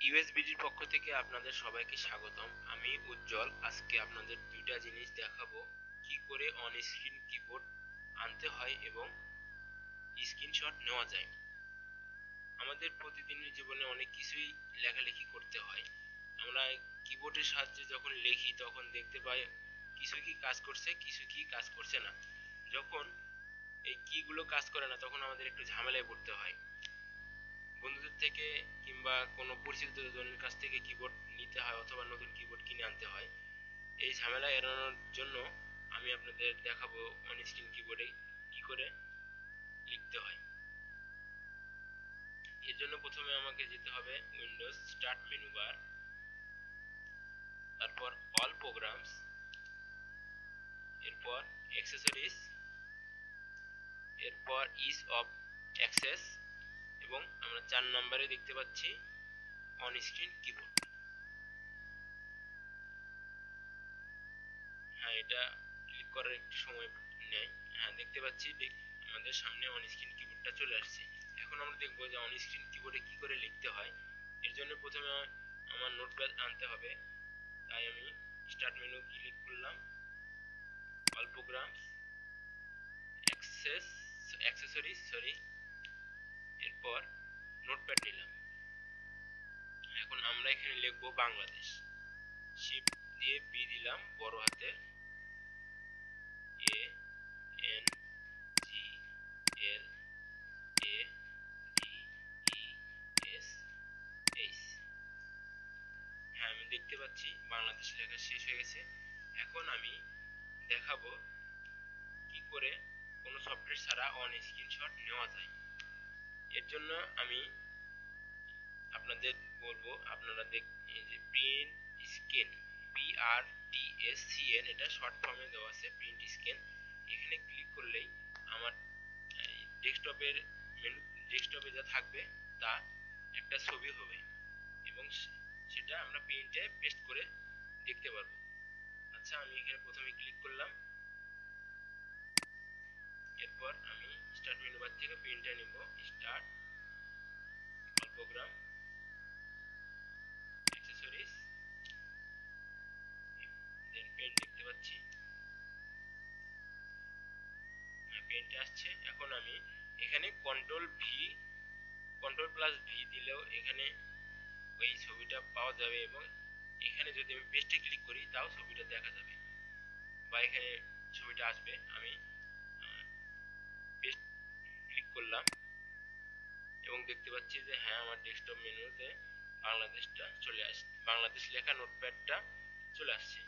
ইউএসবিডির পক্ষ থেকে আপনাদের সবাইকে স্বাগতম। আমি উজ্জ্বল। আজকে আপনাদের দুইটা জিনিস দেখাবো, কি করে অন স্ক্রিন কিবোর্ড আনতে হয় এবং স্ক্রিনশট নেওয়া যায়। আমাদের প্রতিদিনের জীবনে অনেক কিছুই লেখালেখি করতে হয়। আমরা কিবোর্ডের সাহায্যে যখন লিখি তখন দেখতে পাই কিছু কি কাজ করছে, কিছু কি কাজ করছে না। যখন এই কিগুলো কাজ করে না তখন আমাদের একটু ঝামেলায় পড়তে হয়। বন্ধুদের থেকে কিংবা কোনো পরিচিত জনের কাছ থেকে কিবোর্ড নিতে হয় অথবা নতুন কিবোর্ড কিনে আনতে হয়। এই ঝামেলা এড়ানোর জন্য আমি আপনাদের দেখাবো অন স্ক্রিন কিবোর্ডে কি করে লিখতে হয়। এর জন্য প্রথমে আমাকে যেতে হবে উইন্ডোজ স্টার্ট মেনু বার, তারপর অল প্রোগ্রামস, এরপর অ্যাক্সেসরিজ, এরপর ইজ অফ অ্যাক্সেস এবং আমরা 4 নম্বরে দেখতে পাচ্ছি অন স্ক্রিন কিবোর্ড। হ্যাঁ, এটা ক্লিক করার একটু সময় নেয়। হ্যাঁ, দেখতে পাচ্ছি আমাদের সামনে অন স্ক্রিন কিবোর্ডটা চলে আসছে। এখন আমরা দেখবো যে অন স্ক্রিন কিবোর্ডে কি করে লিখতে হয়। এর জন্য প্রথমে আমার নোটপ্যাড আনতে হবে। তাই আমি স্টার্ট মেনু ক্লিক করলাম, অল প্রোগ্রামস, অ্যাক্সেসরিজ, এরপর নোটপ্যাড নিলাম। এখন আমরা এখানে লিখবো বাংলাদেশ। শিফট দিয়ে বি দিলাম, বড় হাতের A N G L A D E S H. হ্যাঁ, আমি দেখতে পাচ্ছি বাংলাদেশ লেখা শেষ হয়ে গেছে। এখন আমি দেখাবো কি করে কোনো সফটওয়্যার ছাড়া অন স্ক্রিনশট নেওয়া যায়। এর জন্য আমি আপনাদের বলবো, আপনারা এই যে প্রিন্ট স্ক্যান, PRTSCN, এটা শর্ট ফর্মে দেওয়া আছে প্রিন্ট স্ক্যান। এখানে ক্লিক করলেই আমার ডেস্কটপের মেনু, ডেস্কটপে যা থাকবে তা একটা ছবি হবে এবং সেটা আমরা প্রিন্টে পেস্ট করে দেখতে পারবো। আচ্ছা, আমি এখানে প্রথমে ক্লিক করলাম, এরপর আমি স্টার্ট মেনু বার থেকে প্রিন্টটা নিব, স্টার্ট, অল প্রোগ্রাম, অ্যাক্সেসরিজ, দেন পেন দেখতে পাচ্ছি, পেনটা আসছে। এখন আমি এখানে কন্ট্রোল প্লাস ভি দিলেও এখানে ওই ছবিটা পাওয়া যাবে এবং এখানে যদি আমি পেস্টে ক্লিক করি তাও ছবিটা দেখা যাবে বা এখানে ছবিটা আসবে। আমি পেস্ট ক্লিক করলাম এবং দেখতে পাচ্ছি যে হ্যাঁ, আমার ডেস্কটপ মেনুতে বাংলাদেশ লেখা নোটপ্যাডটা চলে আসছে।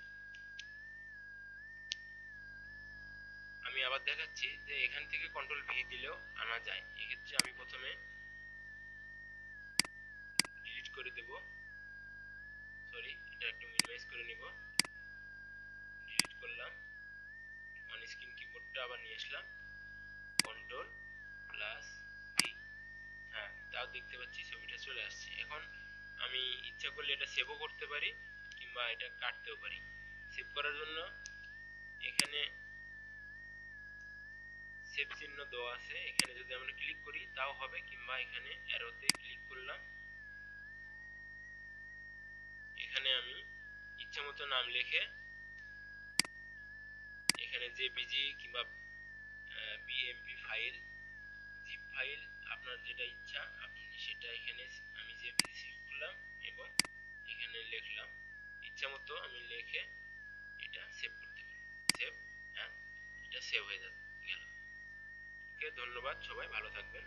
আমি আবার দেখাচ্ছি যে এখান থেকে কন্ট্রোল ভি দিলেও আনা যায়। এক্ষেত্রে আমি প্রথমে ডিলিট করে দেব, এটা একটু মিনিমাইজ করে নিব, ডিলিট করলাম, অন স্ক্রিন কিবোর্ডটা আবার নিয়ে আসলাম, কন্ট্রোল প্লাস ভি। হ্যাঁ, তাও দেখতে পাচ্ছি ছবিটা চলে আসছে। এখন আমি ইচ্ছা করলে এটা সেভও করতে পারি কিংবা এটা কাটতেও পারি। সেভ করার জন্য এখানে সেভ চিহ্ন দেওয়া আছে, এখানে যদি আমরা ক্লিক করি তাও হবে, কিংবা এখানে অ্যারোতে ক্লিক করলাম, এখানে আমি ইচ্ছা মতো নাম লিখে এখানে জেপিজি কিংবা বিএমপি ফাইল, জিপ ফাইল, আপনার যেটা ইচ্ছা আপনি সেটা এখানে, আমি জেপিজি সিলেক্ট করলাম এবং এখানে লিখলাম। ইচ্ছা মতো আমি লিখে এটা সেভ করতে পারি। সেভ, হ্যাঁ, এটা সেভ হয়ে গেল। ওকে, ধন্যবাদ, সবাই ভালো থাকবেন।